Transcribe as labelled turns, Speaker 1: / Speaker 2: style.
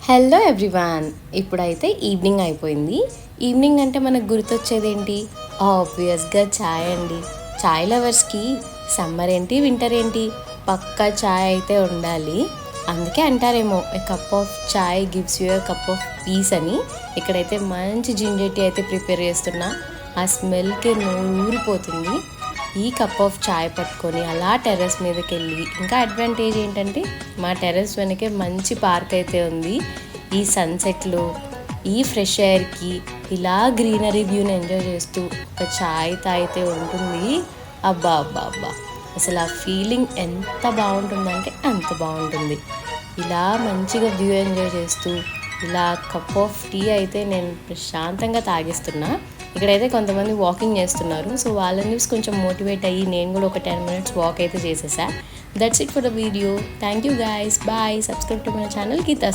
Speaker 1: Hello everyone. ఇప్పుడైతే evening అయిపోయింది. Evening అంటే మనకు గుర్తొచ్చేది ఏంటి? ఆబ్వియస్గా చాయ్ అండి. చాయ్ లవర్స్కి సమ్మర్ ఏంటి వింటర్ ఏంటి పక్కా చాయ్ అయితే ఉండాలి. అందుకే అంటారేమో a cup of chai gives you a cup of piece అని. ఇక్కడైతే మంచి జింజర్ టీ అయితే ప్రిపేర్ చేస్తున్నా. ఆ స్మెల్కి నూరిపోతుంది. ఈ కప్ ఆఫ్ చాయ్ పట్టుకొని అలా టెర్రస్ మీదకి వెళ్ళి, ఇంకా అడ్వాంటేజ్ ఏంటంటే మా టెర్రస్ వెనకే మంచి పార్క్ అయితే ఉంది. ఈ సన్సెట్లు, ఈ ఫ్రెష్ ఎయిర్కి ఇలా గ్రీనరీ వ్యూని ఎంజాయ్ చేస్తూ ఒక చాయ్ తాగితే ఉంటుంది. అబ్బా అబ్బా అబ్బా, అసలు ఆ ఫీలింగ్ ఎంత బాగుంటుందంటే అంత బాగుంటుంది. ఇలా మంచిగా వ్యూ ఎంజాయ్ చేస్తూ ఇలా కప్ ఆఫ్ టీ అయితే నేను ప్రశాంతంగా తాగిస్తున్నా. ఇక్కడైతే కొంతమంది వాకింగ్ చేస్తున్నారు. సో వాళ్ళని చూసి కొంచెం మోటివేట్ అయ్యి నేను కూడా ఒక 10 minutes వాక్ అయితే చేసేసా. That's it for the video. Thank you guys. Bye. Subscribe to my channel Geetha's.